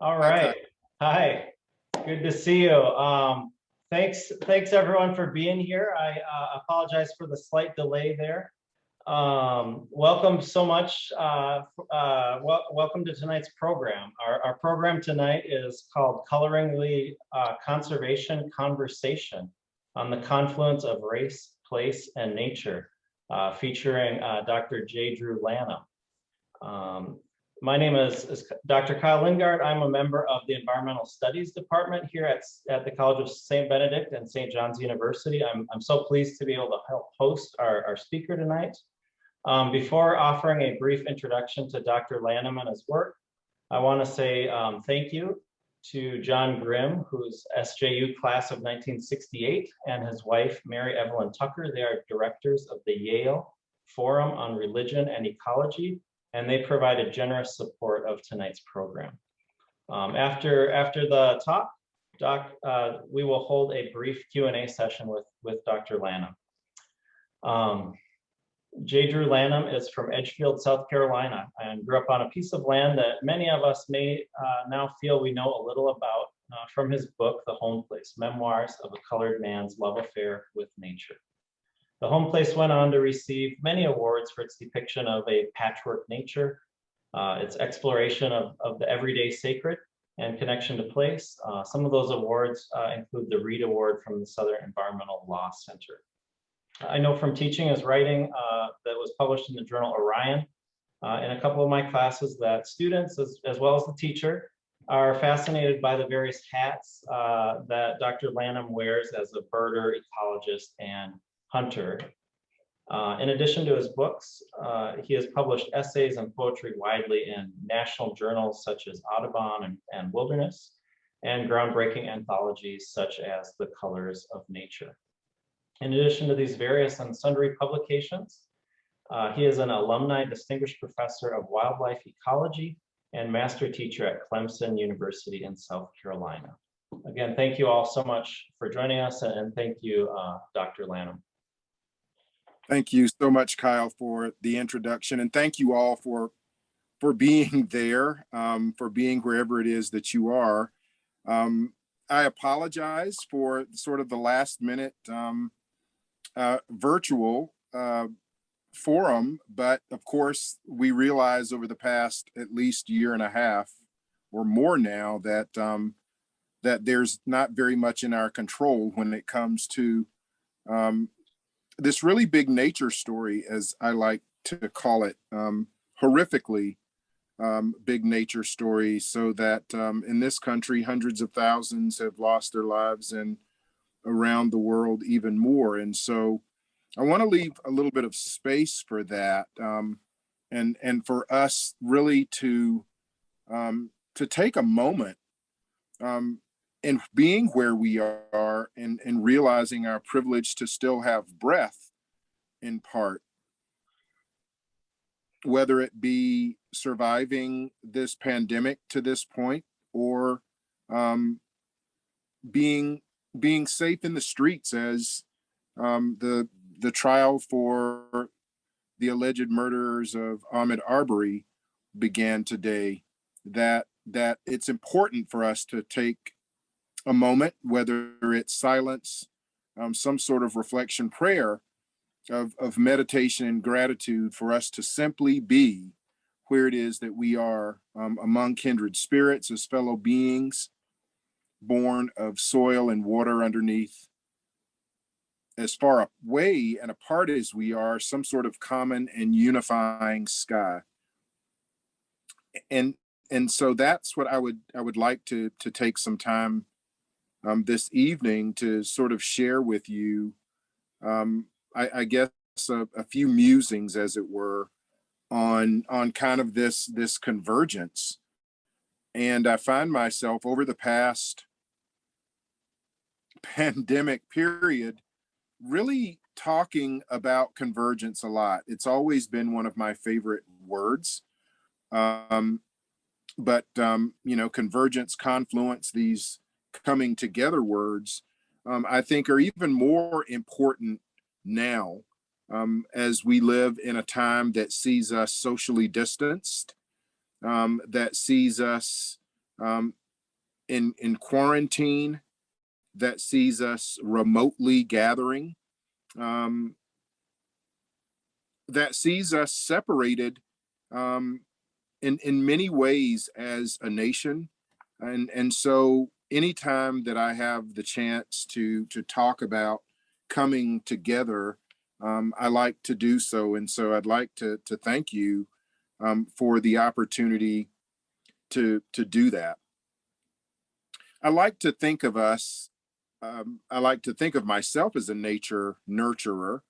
All Hi, Kyle. right. Hi. Good to see you. Thanks everyone for being here. I apologize for the slight delay there. Welcome so much. Welcome to tonight's program. Our program tonight is called Coloring the Conservation Conversation on the Confluence of Race, Place, and Nature, featuring Dr. J. Drew Lanham. My name is Dr. Kyle Lingard. I'm a member of the Environmental Studies Department here at the College of St. Benedict and St. John's University. I'm so pleased to be able to help host our speaker tonight. Before offering a brief introduction to Dr. Lanham and his work, I want to say thank you to John Grimm, who's SJU class of 1968, and his wife, Mary Evelyn Tucker. They are directors of the Yale Forum on Religion and Ecology, and they provided generous support of tonight's program. After the talk, we will hold a brief Q&A session with Dr. Lanham. J. Drew Lanham is from Edgefield, South Carolina, and grew up on a piece of land that many of us may now feel we know a little about from his book, The Home Place, Memoirs of a Colored Man's Love Affair with Nature. The Home Place went on to receive many awards for its depiction of a patchwork nature, its exploration of the everyday sacred and connection to place. Some of those awards include the Reed Award from the Southern Environmental Law Center. I know from teaching his writing that was published in the journal Orion in a couple of my classes that students, as well as the teacher, are fascinated by the various hats that Dr. Lanham wears as a birder, ecologist, and hunter. In addition to his books, he has published essays and poetry widely in national journals such as Audubon and Wilderness, and groundbreaking anthologies such as The Colors of Nature. In addition to these various and sundry publications, he is an alumni distinguished professor of wildlife ecology and master teacher at Clemson University in South Carolina. Again, thank you all so much for joining us, and thank you, Dr. Lanham. Thank you so much, Kyle, for the introduction, and thank you all for being there, for being wherever it is that you are. I apologize for sort of the last minute virtual forum, but of course we realize over the past at least year and a half or more now that that there's not very much in our control when it comes to this really big nature story, as I like to call it, horrifically big nature story, so that in this country, hundreds of thousands have lost their lives, and around the world even more. And so I want to leave a little bit of space for that, and for us really to take a moment in being where we are, and realizing our privilege to still have breath, in part, whether it be surviving this pandemic to this point, or being safe in the streets as the trial for the alleged murderers of Ahmaud Arbery began today. That it's important for us to take a moment, whether it's silence, some sort of reflection, prayer, of meditation and gratitude, for us to simply be where it is that we are, among kindred spirits, as fellow beings, born of soil and water underneath, as far away and apart as we are, some sort of common and unifying sky. And so that's what I would like to take some time this evening to sort of share with you, I guess a few musings, as it were, on kind of this convergence. And I find myself over the past pandemic period really talking about convergence a lot. It's always been one of my favorite words. But convergence, confluence, these coming together words, I think are even more important now, as we live in a time that sees us socially distanced, that sees us um, in quarantine that sees us remotely gathering, um, that sees us separated um, in many ways as a nation. And so anytime that I have the chance to talk about coming together, I like to do so. And so I'd like to thank you for the opportunity to do that. I like to think of us, I like to think of myself as a nature nurturer.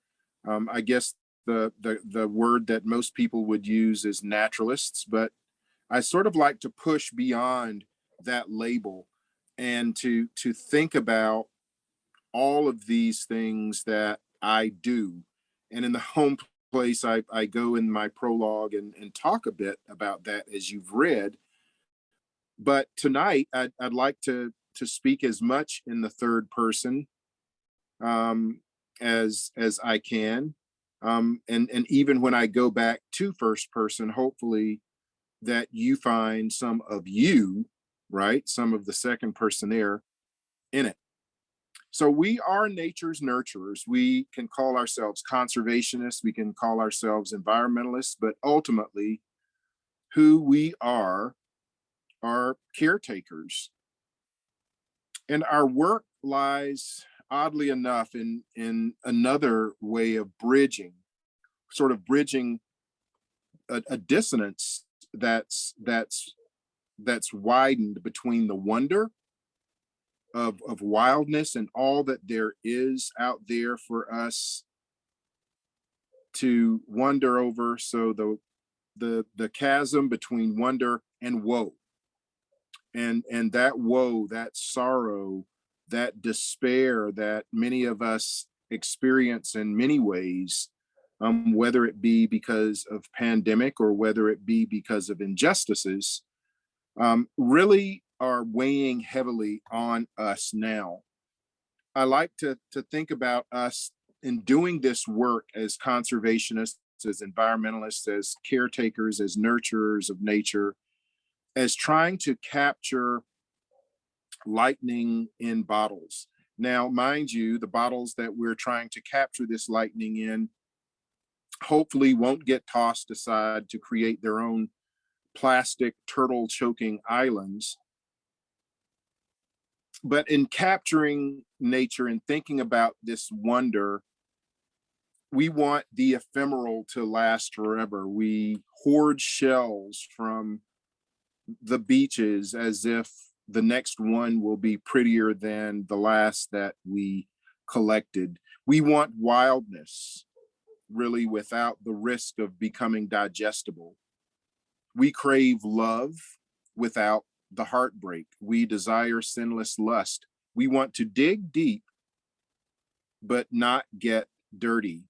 I guess the word that most people would use is naturalists, but I sort of like to push beyond that label and to think about all of these things that I do. And in the home place, I go in my prologue and talk a bit about that as you've read. But tonight, I'd like to speak as much in the third person um, as I can, and even when I go back to first person, hopefully that you find some of you, right, some of the second person there in it. So we are nature's nurturers. We can call ourselves conservationists. We can call ourselves environmentalists, but ultimately, who we are caretakers. And our work lies, oddly enough, in another way of bridging, sort of bridging a dissonance that's widened between the wonder of wildness and all that there is out there for us to wonder over. So the chasm between wonder and woe, and that woe, that sorrow, that despair that many of us experience in many ways, whether it be because of pandemic or whether it be because of injustices, really are weighing heavily on us now. I like to think about us in doing this work as conservationists, as environmentalists, as caretakers, as nurturers of nature, as trying to capture lightning in bottles. Now, mind you, the bottles that we're trying to capture this lightning in hopefully won't get tossed aside to create their own plastic turtle choking islands. But in capturing nature and thinking about this wonder, we want the ephemeral to last forever. We hoard shells from the beaches as if the next one will be prettier than the last that we collected. We want wildness, really, without the risk of becoming digestible. We crave love without the heartbreak. We desire sinless lust. We want to dig deep, but not get dirty.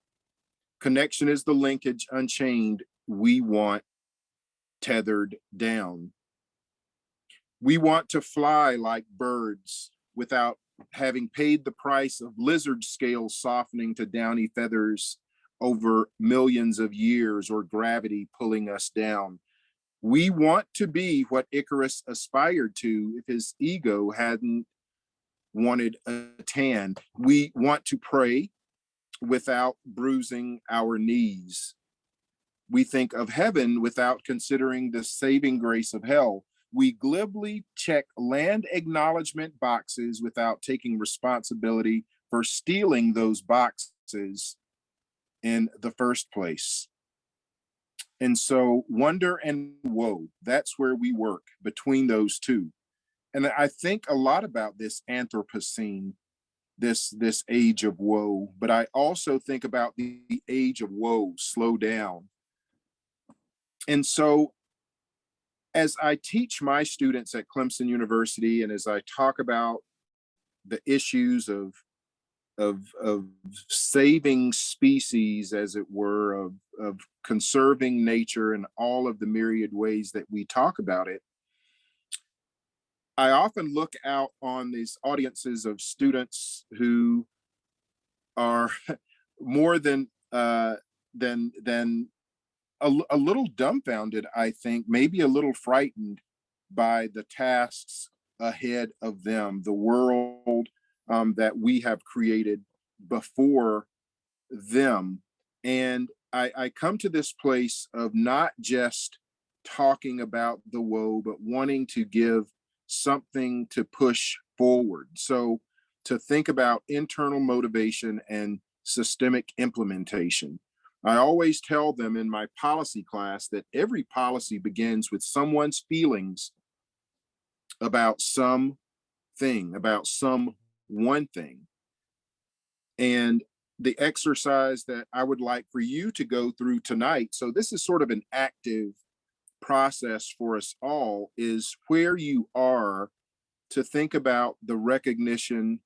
Connection is the linkage unchained. We want tethered down. We want to fly like birds without having paid the price of lizard scales softening to downy feathers over millions of years, or gravity pulling us down. We want to be what Icarus aspired to if his ego hadn't wanted a tan. We want to pray without bruising our knees. We think of heaven without considering the saving grace of hell. We glibly check land acknowledgement boxes without taking responsibility for stealing those boxes in the first place. And so wonder and woe, that's where we work, between those two. And I think a lot about this Anthropocene, this age of woe, but I also think about the age of woe, slow down. And so as I teach my students at Clemson University, and as I talk about the issues of saving species, as it were, of conserving nature and all of the myriad ways that we talk about it, I often look out on these audiences of students who are more than a little dumbfounded, I think, maybe a little frightened by the tasks ahead of them, the world that we have created before them. And I come to this place of not just talking about the woe, but wanting to give something to push forward. So to think about internal motivation and systemic implementation. I always tell them in my policy class that every policy begins with someone's feelings about some thing, about some one thing. And the exercise that I would like for you to go through tonight, so this is sort of an active process for us all, is where you are to think about the recognition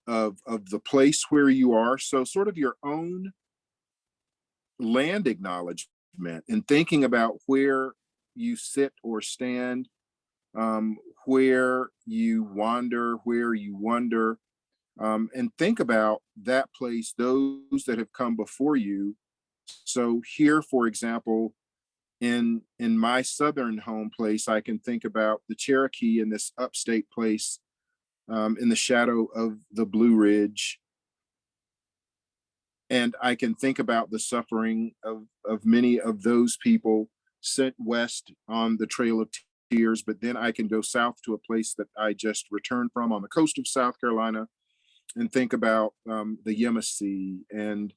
of the place where you are. So sort of your own land acknowledgement and thinking about where you sit or stand, where you wander, where you wonder, and think about that place, those that have come before you. So here, for example, in my southern home place, I can think about the Cherokee in this upstate place, in the shadow of the Blue Ridge. And I can think about the suffering of many of those people sent west on the Trail of Tears, but then I can go south to a place that I just returned from on the coast of South Carolina and think about the Yamasee and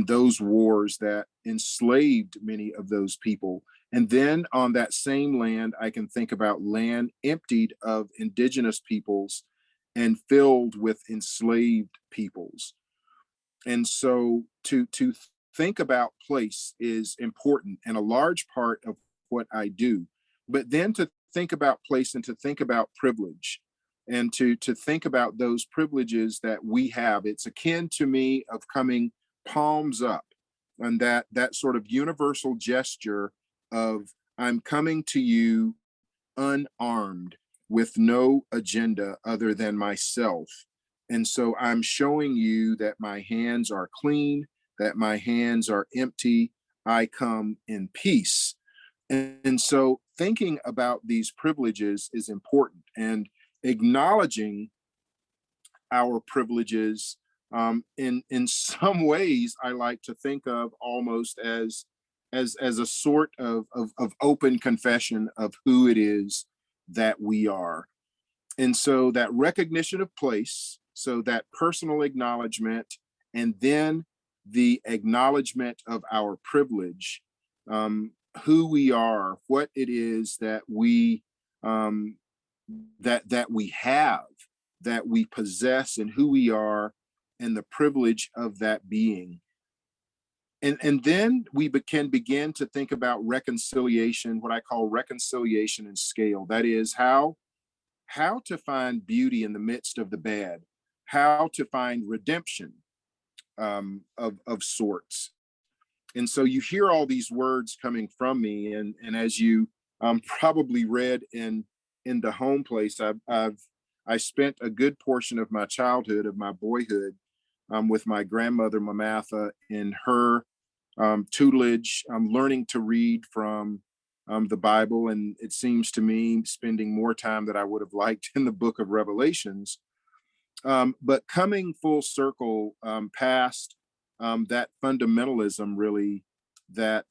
those wars that enslaved many of those people. And then on that same land, I can think about land emptied of indigenous peoples and filled with enslaved peoples. And so to think about place is important and a large part of what I do. But then to think about place and to think about privilege and to think about those privileges that we have. It's akin to me of coming palms up, and that sort of universal gesture of I'm coming to you unarmed with no agenda other than myself. And so I'm showing you that my hands are clean, that my hands are empty. I come in peace. And so thinking about these privileges is important, and acknowledging our privileges, in some ways I like to think of almost as a sort of open confession of who it is that we are. And so that recognition of place, so that personal acknowledgement, and then the acknowledgement of our privilege, who we are, what it is that we that we have, that we possess, and who we are, and the privilege of that being. And then we can begin to think about reconciliation, what I call reconciliation and scale. That is how to find beauty in the midst of the bad, how to find redemption, of sorts. And so you hear all these words coming from me, and as you probably read in the home place, I spent a good portion of my childhood, of my boyhood, with my grandmother Mamatha in her tutelage, learning to read from the Bible, and it seems to me spending more time than I would have liked in the book of Revelations. But coming full circle, past that fundamentalism, really, that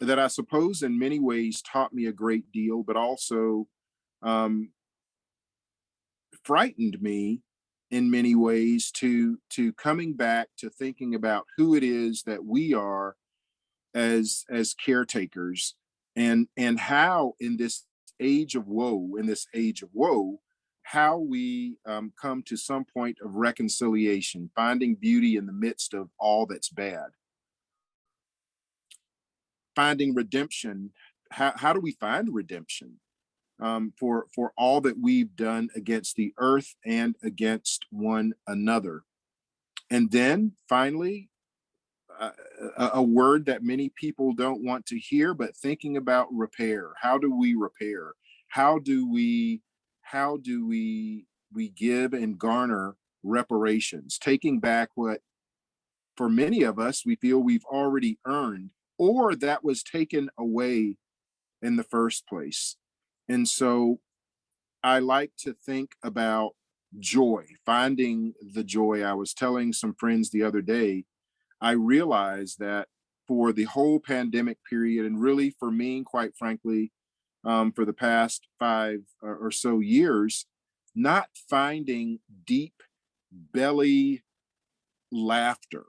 that I suppose in many ways taught me a great deal, but also um, frightened me in many ways to coming back to thinking about who it is that we are as caretakers, and how in this age of woe, how we come to some point of reconciliation, finding beauty in the midst of all that's bad, finding redemption. How do we find redemption for all that we've done against the earth and against one another? And then finally, a word that many people don't want to hear, but thinking about repair. How do we repair? How do we give and garner reparations, taking back what for many of us we feel we've already earned, or that was taken away in the first place. And so I like to think about joy, finding the joy. I was telling some friends the other day, I realized that for the whole pandemic period, and really for me, quite frankly, for the past 5 or so years, not finding deep belly laughter,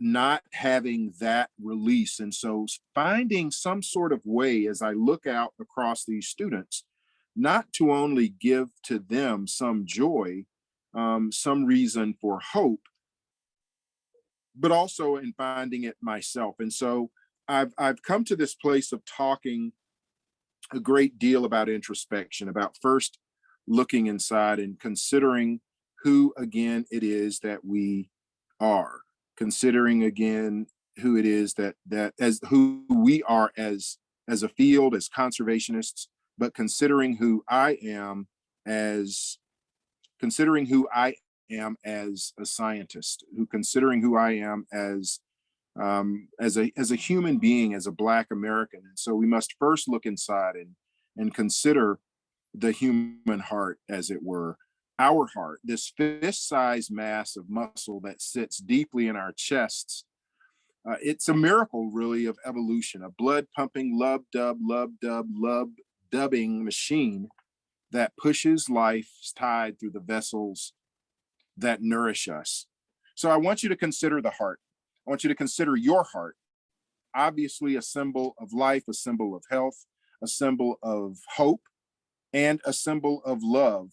not having that release. And so finding some sort of way as I look out across these students, not to only give to them some joy, some reason for hope, but also in finding it myself. And so I've come to this place of talking a great deal about introspection, about first looking inside and considering who again it is that we are, considering again who it is that as who we are as a field, as conservationists, but as considering who I am as a scientist, who considering who I am as a human being, as a Black American. And so we must first look inside and consider the human heart, as it were, our heart, this fist-sized mass of muscle that sits deeply in our chests. It's a miracle, really, of evolution, a blood-pumping, lub-dubbing machine that pushes life's tide through the vessels that nourish us. So I want you to consider the heart. I want you to consider your heart, obviously a symbol of life, a symbol of health, a symbol of hope, and a symbol of love.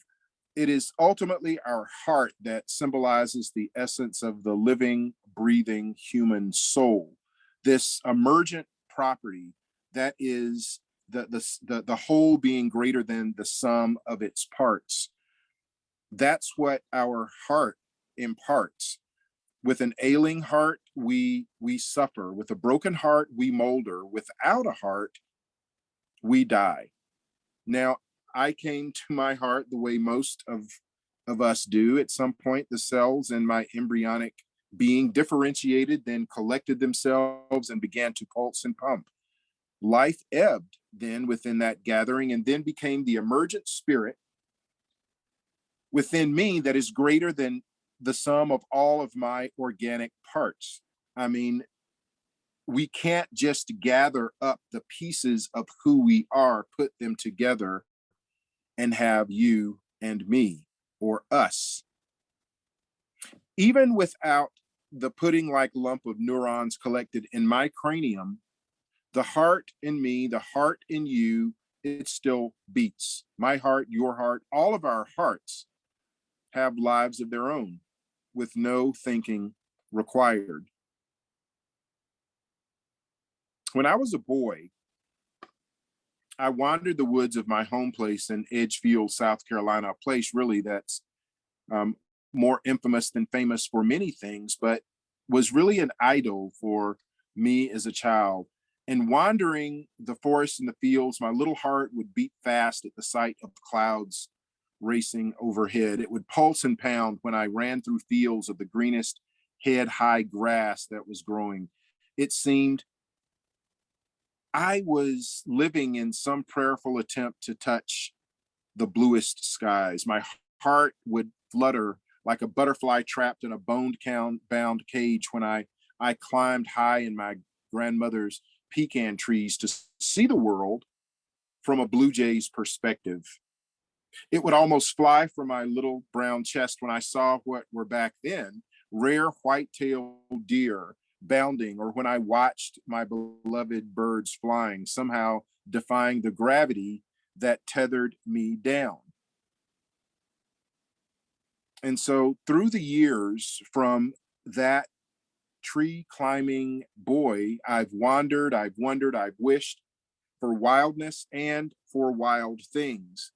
It is ultimately our heart that symbolizes the essence of the living, breathing human soul, this emergent property that is the whole being greater than the sum of its parts. That's what our heart imparts. With an ailing heart, we suffer. With a broken heart, we molder. Without a heart, we die. Now, I came to my heart the way most of us do. At some point, the cells in my embryonic being differentiated, then collected themselves and began to pulse and pump. Life ebbed then within that gathering and then became the emergent spirit within me that is greater than the sum of all of my organic parts. I mean, we can't just gather up the pieces of who we are, put them together, and have you and me or us. Even without the pudding like lump of neurons collected in my cranium, the heart in me, the heart in you, it still beats. My heart, your heart, all of our hearts have lives of their own with no thinking required. When I was a boy, I wandered the woods of my home place in Edgefield, South Carolina, a place really that's um, more infamous than famous for many things, but was really an idol for me as a child. And wandering the forests and the fields, my little heart would beat fast at the sight of clouds racing overhead. It would pulse and pound when I ran through fields of the greenest head-high grass that was growing. It seemed I was living in some prayerful attempt to touch the bluest skies. My heart would flutter like a butterfly trapped in a bound cage when I climbed high in my grandmother's pecan trees to see the world from a blue jay's perspective. It would almost fly from my little brown chest when I saw what were back then rare white-tailed deer bounding, or when I watched my beloved birds flying, somehow defying the gravity that tethered me down. And so through the years from that tree climbing boy, I've wandered, I've wondered, I've wished for wildness and for wild things.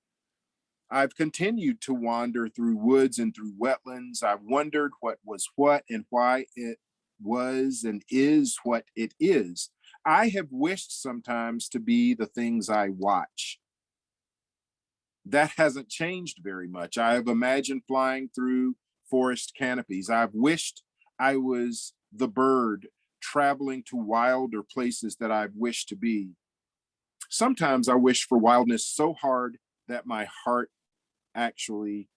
I've continued to wander through woods and through wetlands. I've wondered what was what and why it was and is what it is. I have wished sometimes to be the things I watch. That hasn't changed very much. I have imagined flying through forest canopies. I've wished I was the bird traveling to wilder places that I've wished to be. Sometimes I wish for wildness so hard that my heart actually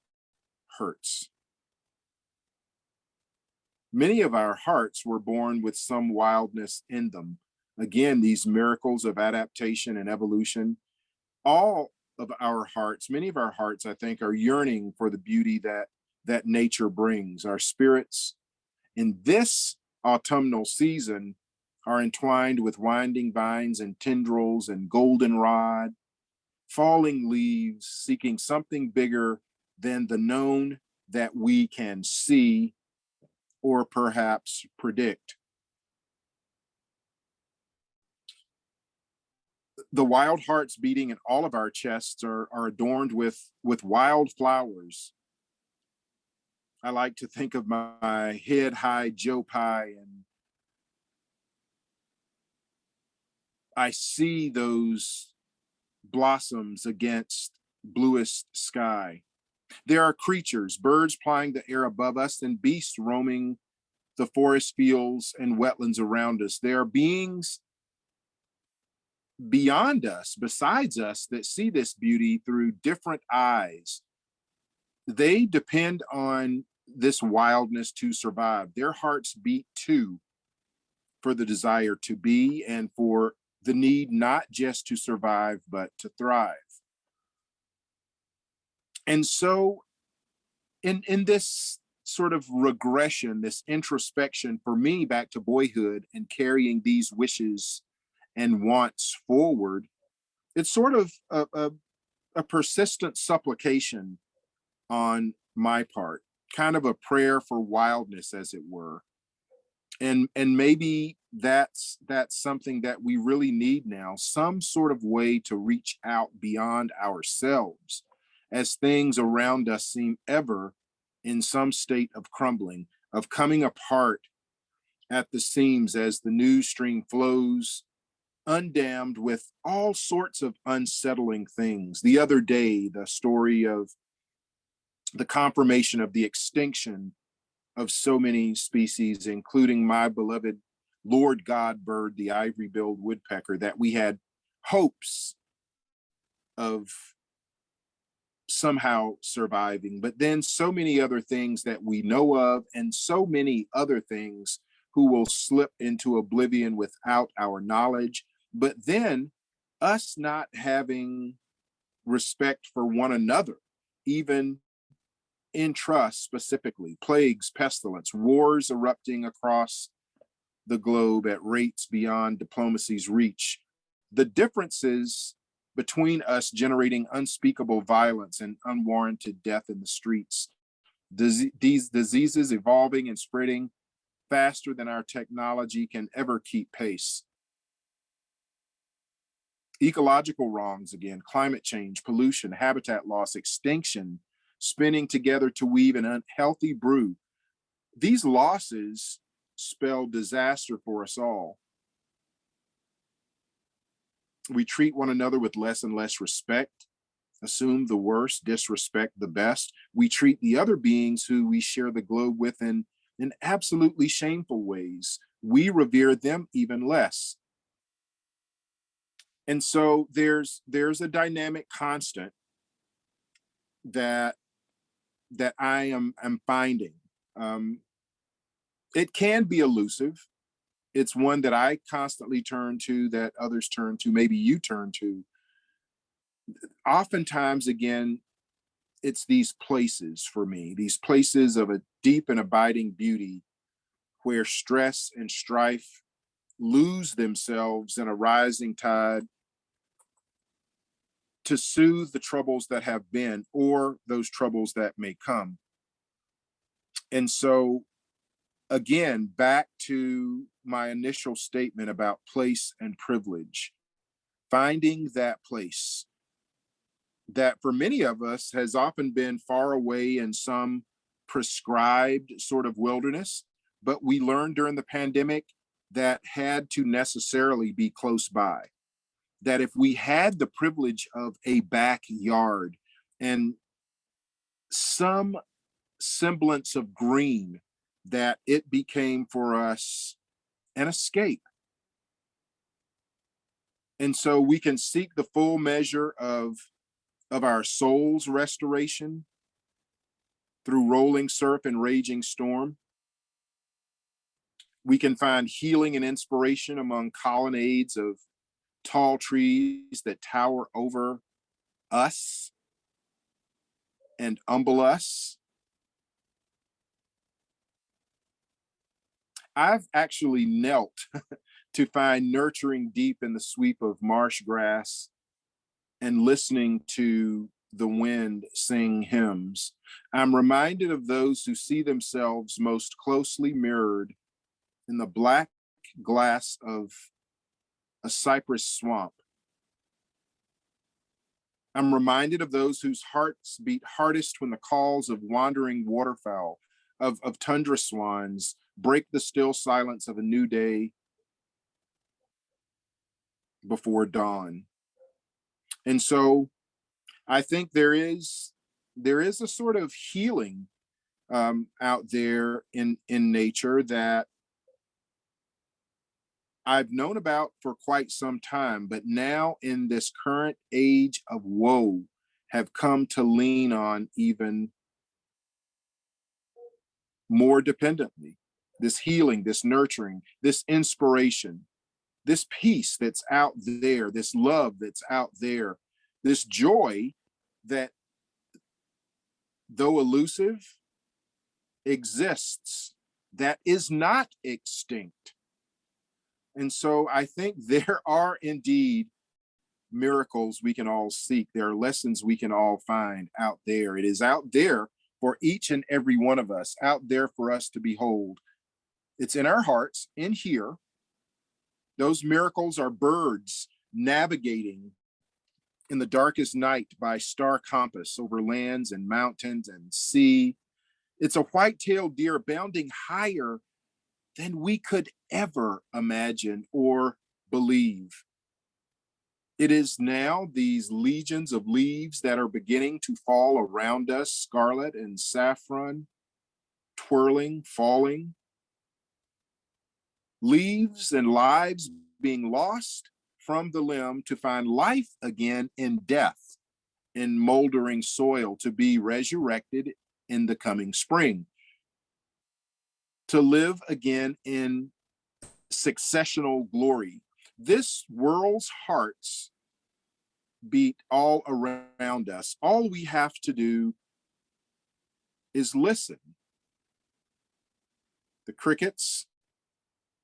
hurts. Many of our hearts were born with some wildness in them. Again, these miracles of adaptation and evolution, all of our hearts, many of our hearts, I think, are yearning for the beauty that nature brings. Our spirits in this autumnal season are entwined with winding vines and tendrils and goldenrod, falling leaves, seeking something bigger than the known that we can see or perhaps predict. The wild hearts beating in all of our chests are adorned with wild flowers. I like to think of my head high Joe Pye, and I see those blossoms against bluest sky. There are creatures, birds plying the air above us, and beasts roaming the forest fields and wetlands around us. There are beings beyond us, besides us, that see this beauty through different eyes. They depend on this wildness to survive. Their hearts beat too for the desire to be and for the need not just to survive, but to thrive. And so, in this sort of regression, this introspection for me back to boyhood and carrying these wishes and wants forward, it's sort of a persistent supplication on my part, kind of a prayer for wildness, as it were. And maybe that's something that we really need now, some sort of way to reach out beyond ourselves as things around us seem ever in some state of crumbling, of coming apart at the seams as the news stream flows undammed with all sorts of unsettling things. The other day, the story of the confirmation of the extinction of so many species, including my beloved Lord God bird, the ivory-billed woodpecker, that we had hopes of somehow surviving, but then so many other things that we know of, and so many other things who will slip into oblivion without our knowledge. But then us not having respect for one another, even in trust, specifically plagues, pestilence, wars erupting across the globe at rates beyond diplomacy's reach. The differences between us generating unspeakable violence and unwarranted death in the streets. These diseases evolving and spreading faster than our technology can ever keep pace. Ecological wrongs again, climate change, pollution, habitat loss, extinction, spinning together to weave an unhealthy brew. These losses spell disaster for us all. We treat one another with less and less respect, assume the worst, disrespect the best. We treat the other beings who we share the globe with in absolutely shameful ways. We revere them even less. And so there's a dynamic constant that I am finding. It can be elusive. It's one that I constantly turn to, that others turn to, maybe you turn to. Oftentimes, again, it's these places for me, these places of a deep and abiding beauty where stress and strife lose themselves in a rising tide to soothe the troubles that have been or those troubles that may come. And so, again, back to my initial statement about place and privilege, finding that place that for many of us has often been far away in some prescribed sort of wilderness, but we learned during the pandemic that had to necessarily be close by. That if we had the privilege of a backyard and some semblance of green, that it became for us an escape. And so we can seek the full measure of our soul's restoration through rolling surf and raging storm. We can find healing and inspiration among colonnades of tall trees that tower over us and humble us. I've actually knelt to find nurturing deep in the sweep of marsh grass and listening to the wind sing hymns. I'm reminded of those who see themselves most closely mirrored in the black glass of a cypress swamp. I'm reminded of those whose hearts beat hardest when the calls of wandering waterfowl, of tundra swans, break the still silence of a new day before dawn. And so I think there is a sort of healing out there in nature that I've known about for quite some time, but now in this current age of woe, have come to lean on even more dependently. This healing, this nurturing, this inspiration, this peace that's out there, this love that's out there, this joy that, though elusive, exists, that is not extinct. And so I think there are indeed miracles we can all seek. There are lessons we can all find out there. It is out there for each and every one of us, out there for us to behold. It's in our hearts, in here. Those miracles are birds navigating in the darkest night by star compass over lands and mountains and sea. It's a white-tailed deer bounding higher than we could ever imagine or believe. It is now these legions of leaves that are beginning to fall around us, scarlet and saffron, twirling, falling. Leaves and lives being lost from the limb to find life again in death, in moldering soil, to be resurrected in the coming spring, to live again in successional glory. This world's hearts beat all around us. All we have to do is listen. The crickets,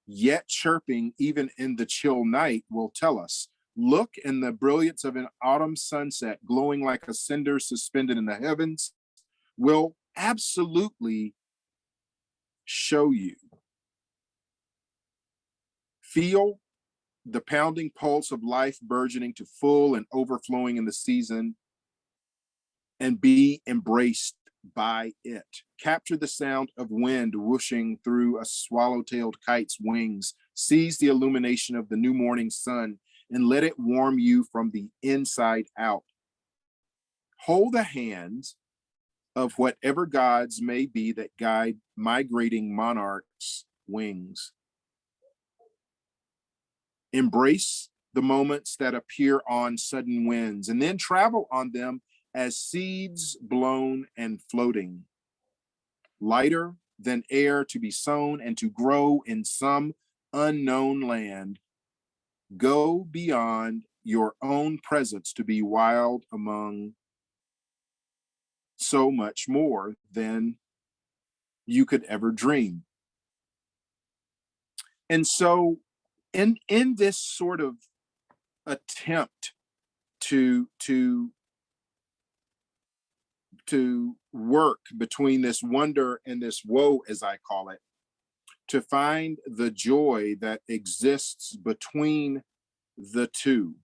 yet chirping even in the chill night, will tell us. Look in the brilliance of an autumn sunset glowing like a cinder suspended in the heavens will absolutely show you. Feel the pounding pulse of life burgeoning to full and overflowing in the season, and be embraced by it. Capture the sound of wind whooshing through a swallow-tailed kite's wings. Seize the illumination of the new morning sun and let it warm you from the inside out. Hold the hands of whatever gods may be that guide migrating monarchs' wings. Embrace the moments that appear on sudden winds, and then travel on them as seeds blown and floating, lighter than air, to be sown and to grow in some unknown land. Go beyond your own presence to be wild among so much more than you could ever dream. And so in this sort of attempt to work between this wonder and this woe, as I call it, to find the joy that exists between the two,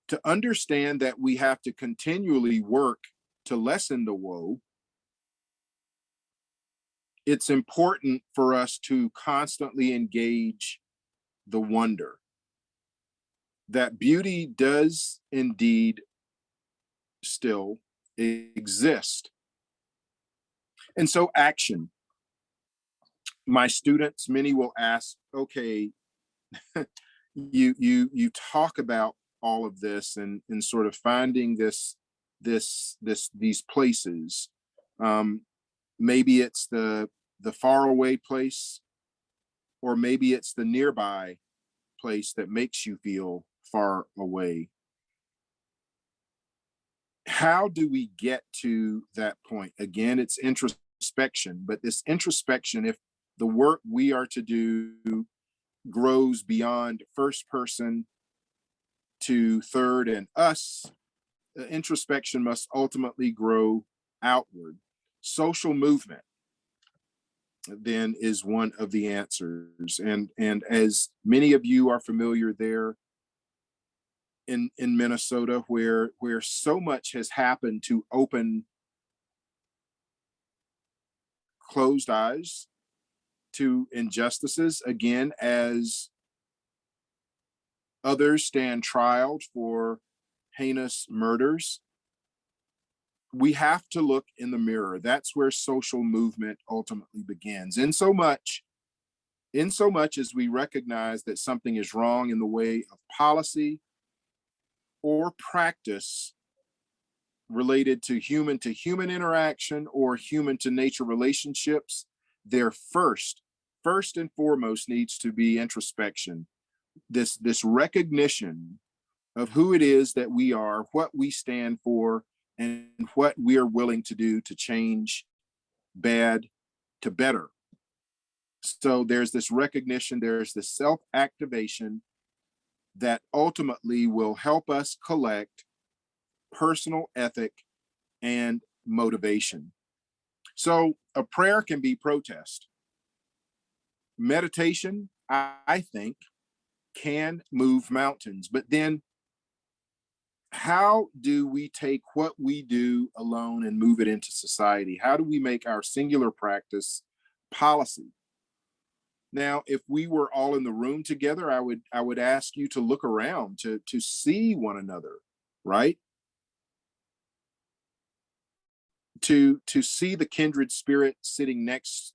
to understand that we have to continually work to lessen the woe, it's important for us to constantly engage the wonder that beauty does indeed still exist. And so action. My students, many will ask, okay, you talk about all of this and sort of finding these places. Um, maybe it's the far away place, or maybe it's the nearby place that makes you feel far away. How do we get to that point? Again, it's introspection, but this introspection, if the work we are to do grows beyond first person to third and us, introspection must ultimately grow outward. Social movement then is one of the answers. And as many of you are familiar there in Minnesota, where so much has happened to open closed eyes to injustices, again, as others stand trialed for heinous murders, we have to look in the mirror. That's where social movement ultimately begins. In so much as we recognize that something is wrong in the way of policy or practice related to human interaction or human to nature relationships, there first and foremost needs to be introspection. This recognition of who it is that we are, what we stand for, and what we are willing to do to change bad to better. So there's this recognition, there's this self-activation that ultimately will help us collect personal ethic and motivation. So a prayer can be protest. Meditation, I think, can move mountains, but then how do we take what we do alone and move it into society? How do we make our singular practice policy? Now, if we were all in the room together, I would ask you to look around to see one another, right? To see the kindred spirit sitting next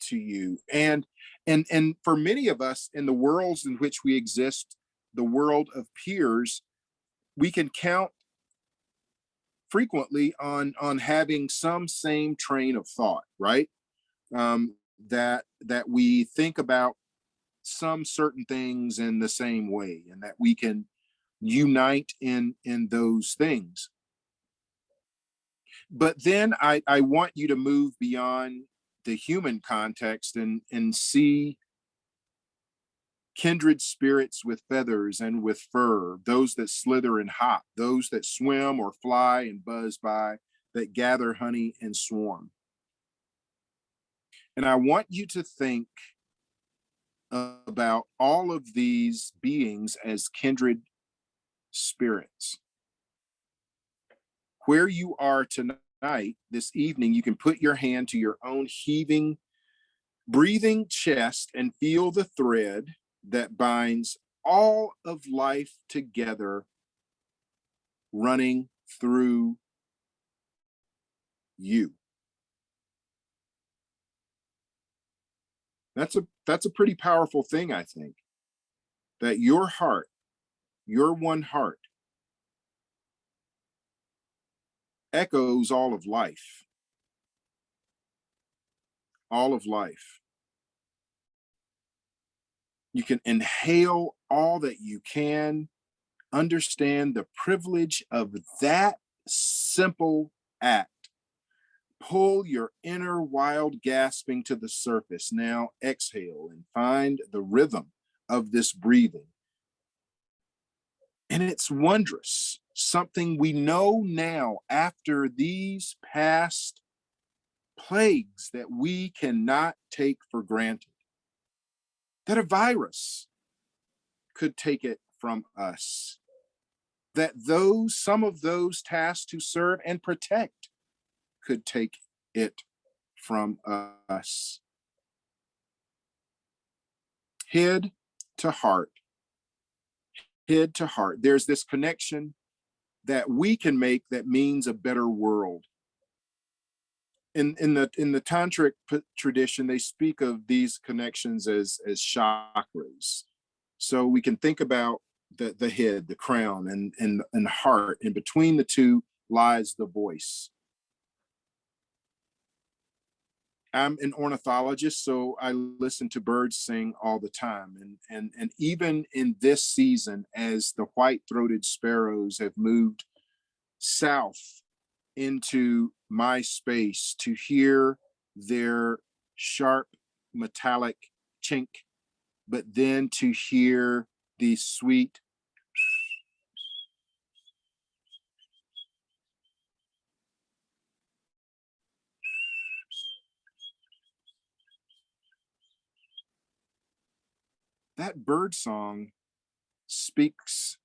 to you. And for many of us in the worlds in which we exist, the world of peers, we can count frequently on having some same train of thought, right? That we think about some certain things in the same way, and that we can unite in those things. But then I want you to move beyond the human context and see kindred spirits with feathers and with fur, those that slither and hop, those that swim or fly and buzz by, that gather honey and swarm. And I want you to think about all of these beings as kindred spirits. Where you are tonight, this evening, you can put your hand to your own heaving, breathing chest and feel the thread that binds all of life together, running through you. That's a pretty powerful thing, I think, that your heart, your one heart, echoes all of life. All of life. You can inhale all that you can, understand the privilege of that simple act. Pull your inner wild gasping to the surface. Now exhale and find the rhythm of this breathing. And it's wondrous, something we know now after these past plagues that we cannot take for granted, that a virus could take it from us, that some of those tasked to serve and protect could take it from us. Head to heart, head to heart. There's this connection that we can make that means a better world. In the tantric tradition, they speak of these connections as chakras. So we can think about the head, the crown, and the heart, and between the two lies the voice. I'm an ornithologist, so I listen to birds sing all the time. And even in this season, as the white-throated sparrows have moved south into my space, to hear their sharp metallic chink, but then to hear the sweet that bird song speaks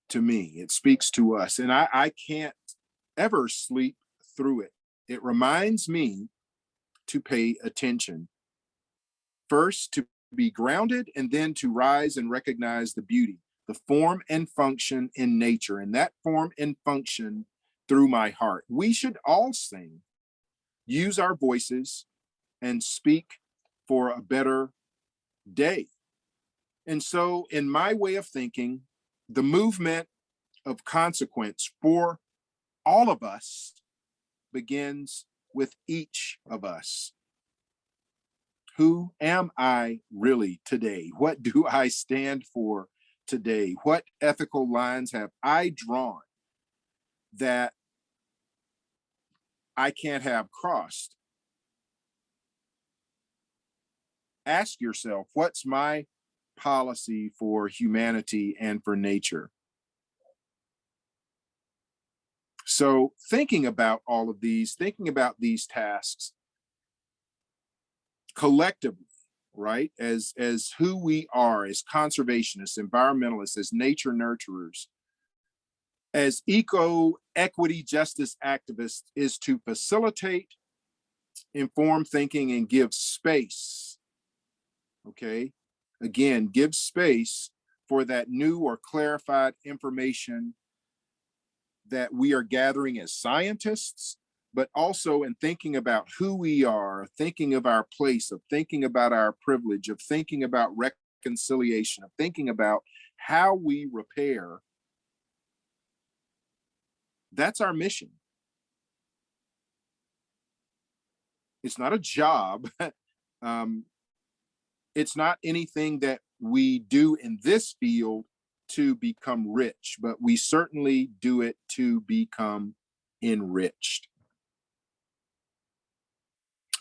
to me. It speaks to us. And I can't ever sleep through it. It reminds me to pay attention. First, to be grounded, and then to rise and recognize the beauty, the form and function in nature, and that form and function through my heart. We should all sing, use our voices, and speak for a better day. And so, in my way of thinking, the movement of consequence for all of us begins with each of us. Who am I really today? What do I stand for today? What ethical lines have I drawn that I can't have crossed? Ask yourself, what's my policy for humanity and for nature? So thinking about all of these, thinking about these tasks collectively, right, as who we are, as conservationists, environmentalists, as nature nurturers, as eco equity justice activists, is to facilitate informed thinking and give space, okay, again, give space for that new or clarified information that we are gathering as scientists, but also in thinking about who we are, thinking of our place, of thinking about our privilege, of thinking about reconciliation, of thinking about how we repair. That's our mission. It's not a job. It's not anything that we do in this field to become rich, but we certainly do it to become enriched.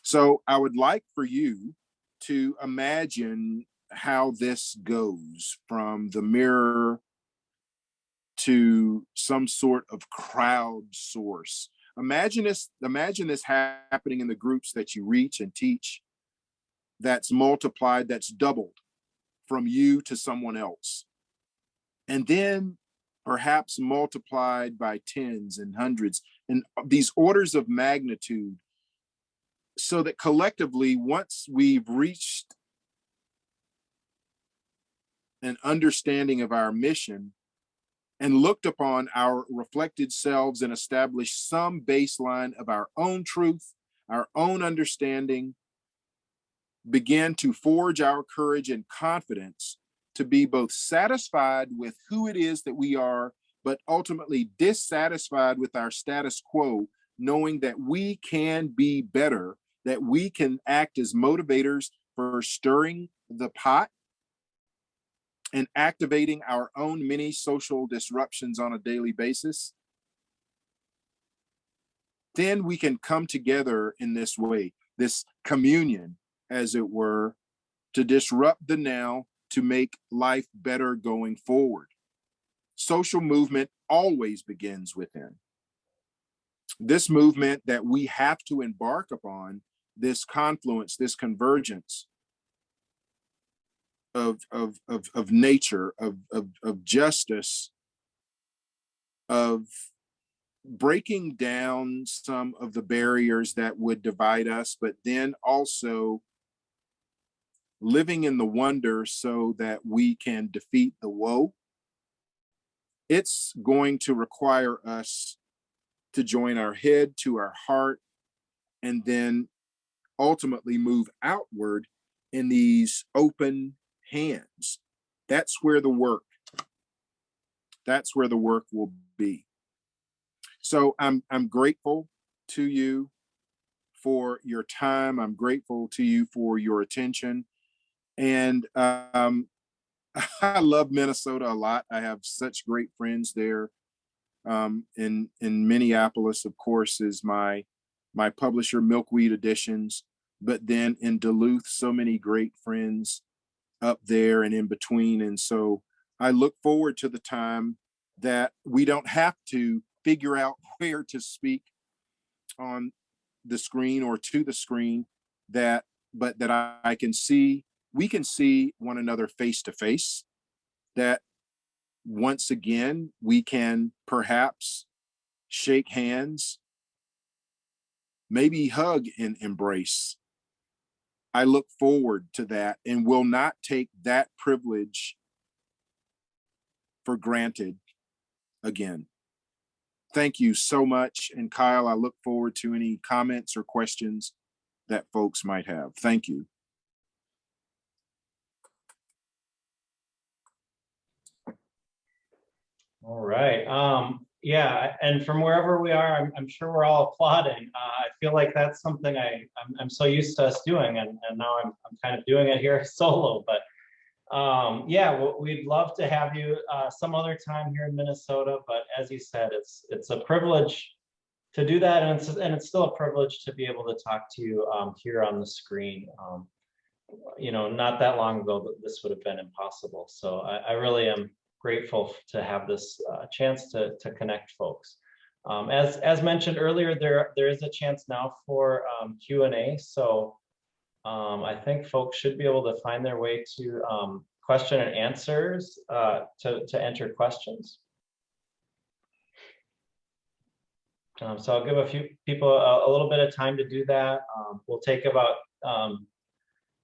So I would like for you to imagine how this goes from the mirror to some sort of crowd source. Imagine this happening in the groups that you reach and teach. That's multiplied, that's doubled from you to someone else. And then perhaps multiplied by tens and hundreds and these orders of magnitude, so that collectively, once we've reached an understanding of our mission and looked upon our reflected selves and established some baseline of our own truth, our own understanding, begin to forge our courage and confidence to be both satisfied with who it is that we are, but ultimately dissatisfied with our status quo, knowing that we can be better, that we can act as motivators for stirring the pot and activating our own mini social disruptions on a daily basis. Then we can come together in this way, this communion, as it were, to disrupt the now, to make life better going forward. Social movement always begins within. This movement that we have to embark upon, this confluence, this convergence of nature, of justice, of breaking down some of the barriers that would divide us, but then also living in the wonder so that we can defeat the woe. It's going to require us to join our head to our heart and then ultimately move outward in these open hands. That's where the work will be. So I'm grateful to you for your time. I'm grateful to you for your attention. And I love Minnesota a lot. I have such great friends there. In Minneapolis, of course, is my publisher, Milkweed Editions. But then in Duluth, so many great friends up there and in between. And so I look forward to the time that we don't have to figure out where to speak on the screen or to the screen, but that I can see, we can see one another face to face, that once again, we can perhaps shake hands, maybe hug and embrace. I look forward to that and will not take that privilege for granted again. Thank you so much. And Kyle, I look forward to any comments or questions that folks might have. Thank you. All right. Yeah, and from wherever we are, I'm sure we're all applauding. I feel like that's something I'm so used to us doing, and now I'm kind of doing it here solo. But yeah, we'd love to have you some other time here in Minnesota. But as you said, it's a privilege to do that, and it's still a privilege to be able to talk to you here on the screen. You know, not that long ago, this would have been impossible. So I really am grateful to have this chance to connect folks. As mentioned earlier, there is a chance now for Q&A. So I think folks should be able to find their way to question and answers to enter questions. So I'll give a few people a little bit of time to do that. We'll take about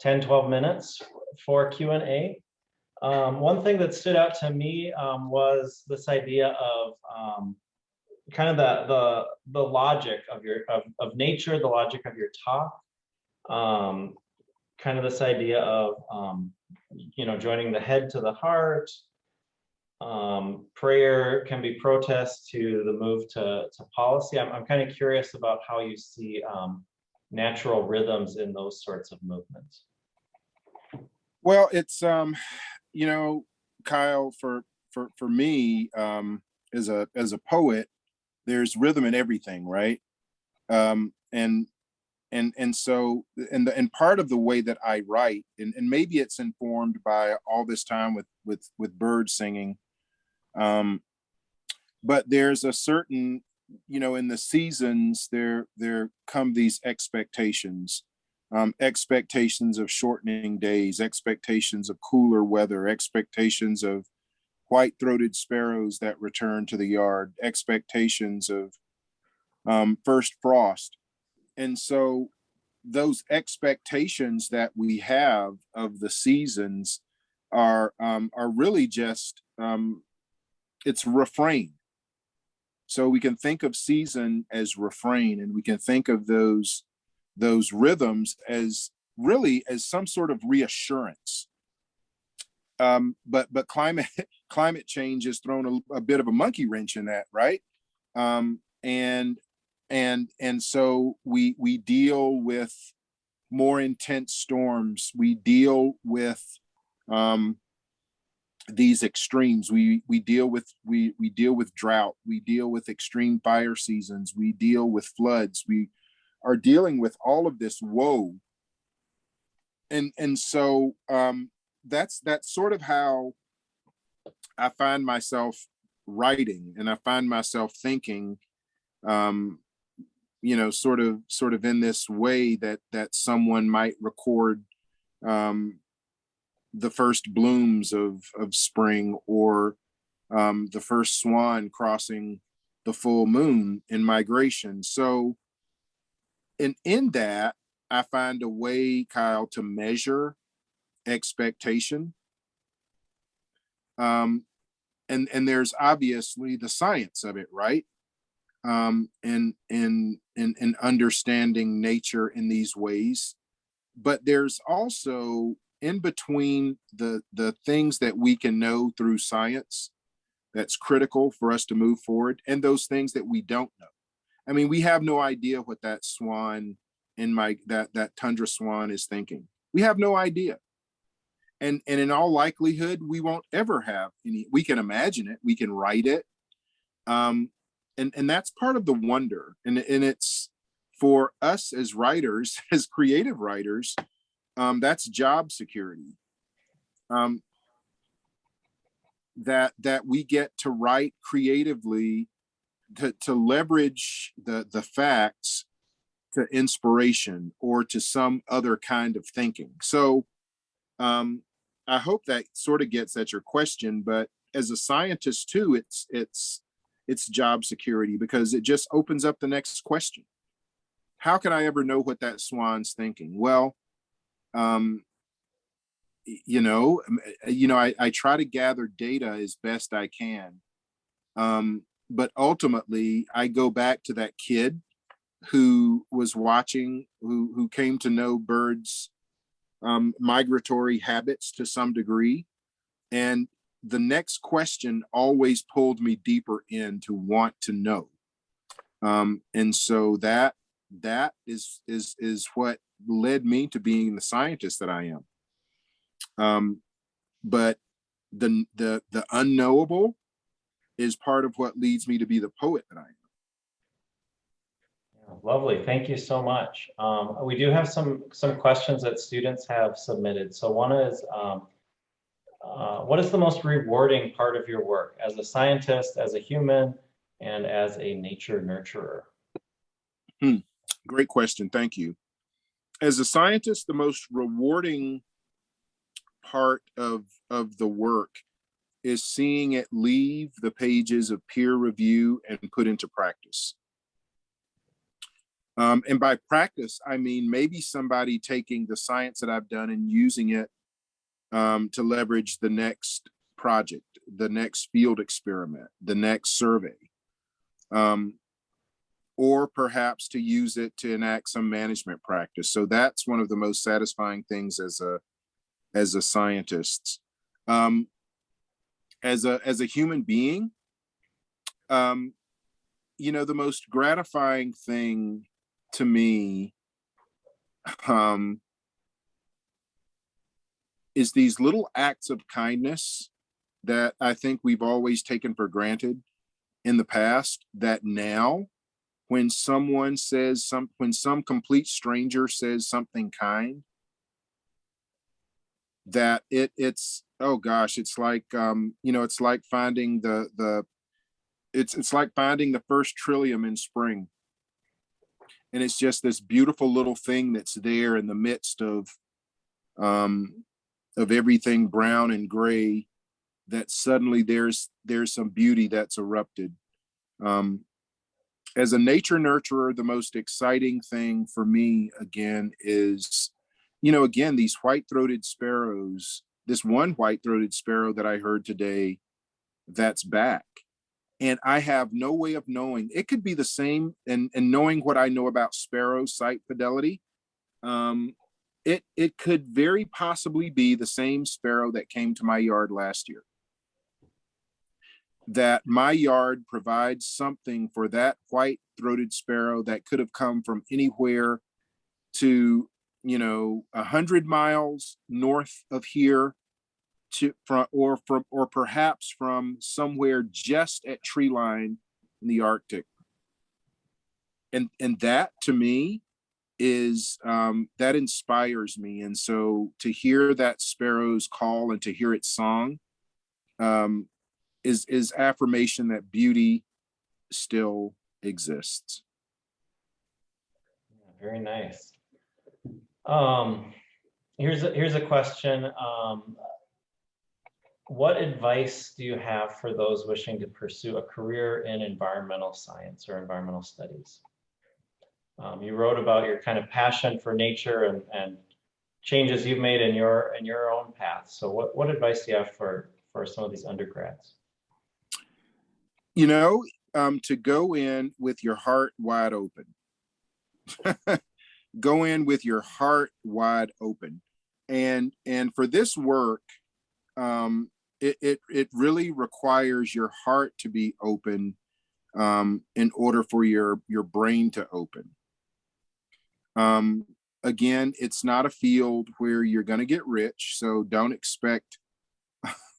10, 12 minutes for Q&A. One thing that stood out to me was this idea of kind of the logic of nature, the logic of your talk, kind of this idea of you know, joining the head to the heart. Prayer can be protest to the move to policy. I'm kind of curious about how you see natural rhythms in those sorts of movements. Well, it's you know, Kyle, for me, as a poet, there's rhythm in everything, right? And so and part of the way that I write, and maybe it's informed by all this time with bird singing, but there's a certain, you know, in the seasons there come these expectations. Expectations of shortening days, expectations of cooler weather, expectations of white-throated sparrows that return to the yard, expectations of first frost. And so those expectations that we have of the seasons are really just, it's refrain. So we can think of season as refrain, and we can think of those rhythms as really as some sort of reassurance. But climate change has thrown a bit of a monkey wrench in that, right? And so we deal with more intense storms. We deal with these extremes. We deal with drought. We deal with extreme fire seasons. We deal with floods. We are dealing with all of this woe, and so that's sort of how I find myself writing, and I find myself thinking, you know, sort of in this way that someone might record the first blooms of spring, or the first swan crossing the full moon in migration. So in that, I find a way, Kyle, to measure expectation. And there's obviously the science of it, right? And understanding nature in these ways. But there's also in between the things that we can know through science that's critical for us to move forward, and those things that we don't know. I mean, we have no idea what that swan in that tundra swan is thinking. We have no idea. And in all likelihood, we won't ever have any. We can imagine it, we can write it. And that's part of the wonder. And it's for us as writers, as creative writers, that's job security. That we get to write creatively, to leverage the facts to inspiration or to some other kind of thinking. So I hope that sort of gets at your question, but as a scientist too, it's job security, because it just opens up the next question. How can I ever know what that swan's thinking? Well, I try to gather data as best I can. But ultimately I go back to that kid who was watching, who came to know birds' migratory habits to some degree. And the next question always pulled me deeper in to want to know. And so that is what led me to being the scientist that I am. But the unknowable is part of what leads me to be the poet that I am. Lovely, thank you so much. We do have some questions that students have submitted. So one is, what is the most rewarding part of your work as a scientist, as a human, and as a nature nurturer? Great question, thank you. As a scientist, the most rewarding part of the work is seeing it leave the pages of peer review and put into practice. And by practice, I mean maybe somebody taking the science that I've done and using it to leverage the next project, the next field experiment, the next survey, or perhaps to use it to enact some management practice. So that's one of the most satisfying things as a scientist. As a human being, the most gratifying thing to me is these little acts of kindness that I think we've always taken for granted in the past, that now when when some complete stranger says something kind, that it's oh gosh, it's like it's like finding it's like finding the first trillium in spring. And it's just this beautiful little thing that's there in the midst of everything brown and gray, that suddenly there's some beauty that's erupted. As a nature nurturer, the most exciting thing for me again is, again, these white-throated sparrows, this one white-throated sparrow that I heard today that's back. And I have no way of knowing. It could be the same, and knowing what I know about sparrow sight fidelity, it could very possibly be the same sparrow that came to my yard last year. That my yard provides something for that white-throated sparrow that could have come from anywhere to 100 miles north of here, or perhaps from somewhere just at tree line in the Arctic. And that to me is that inspires me. And so to hear that sparrow's call and to hear its song is affirmation that beauty still exists. Very nice. Here's a question. What advice do you have for those wishing to pursue a career in environmental science or environmental studies? You wrote about your kind of passion for nature and changes you've made in your own path. So what advice do you have for some of these undergrads? To go in with your heart wide open. Go in with your heart wide open. And for this work, it really requires your heart to be open, in order for your brain to open. Again, it's not a field where you're going to get rich, so don't expect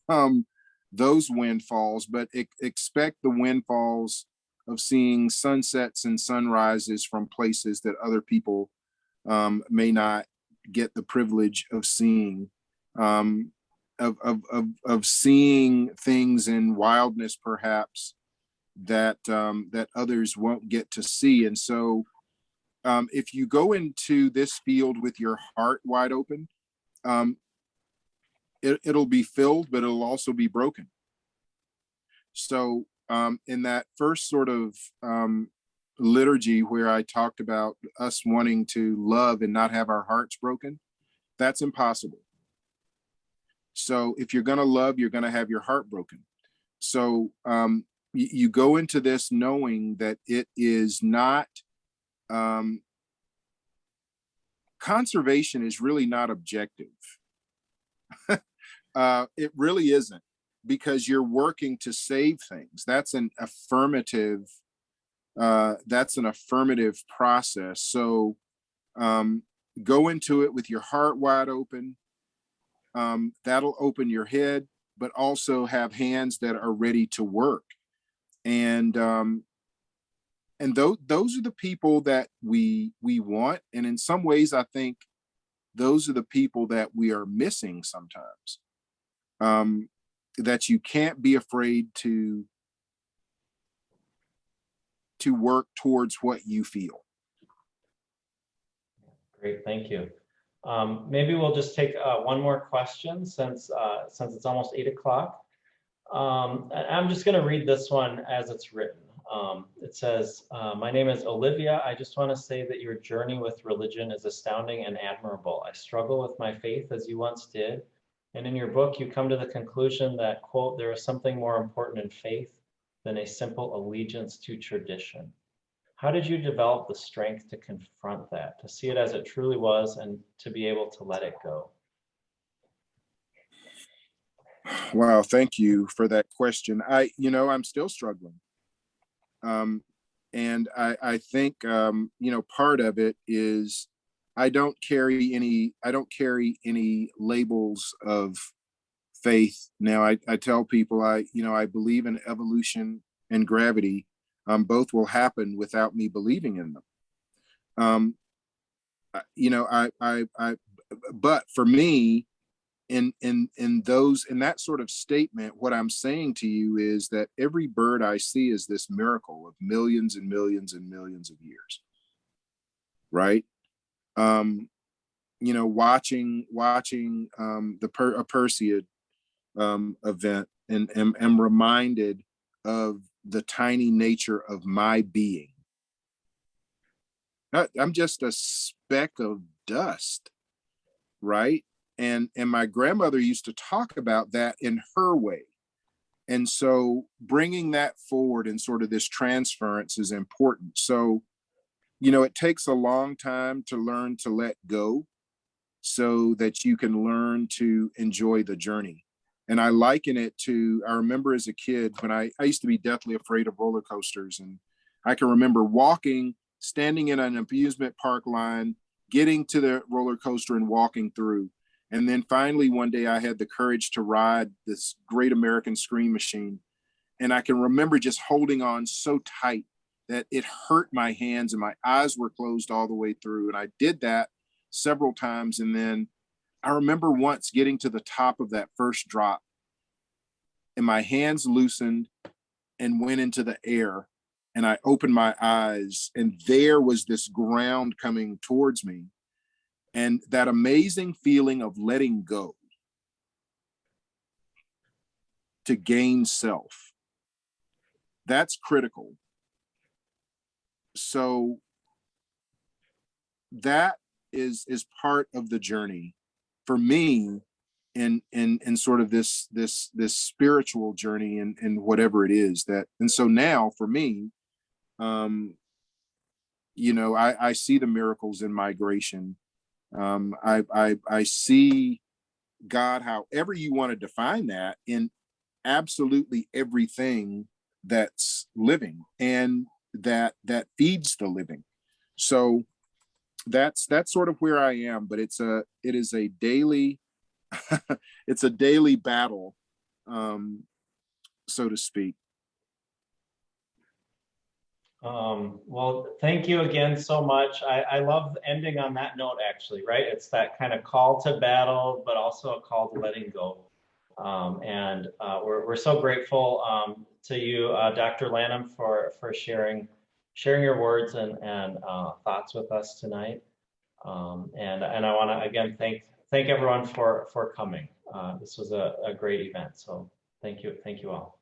um, those windfalls, but expect the windfalls of seeing sunsets and sunrises from places that other people may not get the privilege of seeing, of seeing things in wildness, perhaps that that others won't get to see. And so, if you go into this field with your heart wide open, um, it'll be filled, but it'll also be broken. So, in that first sort of liturgy where I talked about us wanting to love and not have our hearts broken, that's impossible. So, if you're going to love, you're going to have your heart broken. So, you go into this knowing that it is not, conservation is really not objective. It really isn't, because you're working to save things. That's an affirmative. That's an affirmative process. So, go into it with your heart wide open. That'll open your head, but also have hands that are ready to work. And those are the people that we want. And in some ways, I think those are the people that we are missing sometimes. That you can't be afraid to work towards what you feel. Great, thank you. Maybe we'll just take one more question since it's almost 8 o'clock. I'm just going to read this one as it's written. It says, my name is Olivia. I just want to say that your journey with religion is astounding and admirable. I struggle with my faith as you once did. And in your book, you come to the conclusion that, quote, there is something more important in faith than a simple allegiance to tradition. How did you develop the strength to confront that, to see it as it truly was, and to be able to let it go? Wow, thank you for that question. I'm still struggling. And I think, part of it is I don't carry any labels of faith. Now, I tell people I believe in evolution and gravity. Both will happen without me believing in them. But for me, in that sort of statement, what I'm saying to you is that every bird I see is this miracle of millions and millions and millions of years, right? Watching a Perseid event, and am reminded of the tiny nature of my being. I'm just a speck of dust, right? And my grandmother used to talk about that in her way. And so bringing that forward in sort of this transference is important. So, it takes a long time to learn to let go so that you can learn to enjoy the journey. And I liken it to, I remember as a kid when I used to be deathly afraid of roller coasters. And I can remember standing in an amusement park line, getting to the roller coaster and walking through. And then finally, one day I had the courage to ride this great American Scream Machine. And I can remember just holding on so tight that it hurt my hands and my eyes were closed all the way through. And I did that several times. And then I remember once getting to the top of that first drop and my hands loosened and went into the air. And I opened my eyes and there was this ground coming towards me. And that amazing feeling of letting go to gain self, that's critical. So that is part of the journey for me in sort of this spiritual journey and whatever it is that. And so now for me, I see the miracles in migration. I see God, however you want to define that, in absolutely everything that's living and that feeds the living. So that's sort of where I am, but it is a daily it's a daily battle, so to speak. Well, thank you again so much. I love ending on that note, actually, right? It's that kind of call to battle, but also a call to letting go. We're so grateful to you, Dr. Lanham, for sharing your words and thoughts with us tonight. And I want to again thank everyone for coming. This was a great event. So thank you all.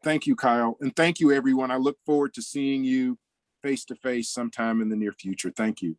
Thank you, Kyle, and thank you, everyone. I look forward to seeing you face to face sometime in the near future. Thank you.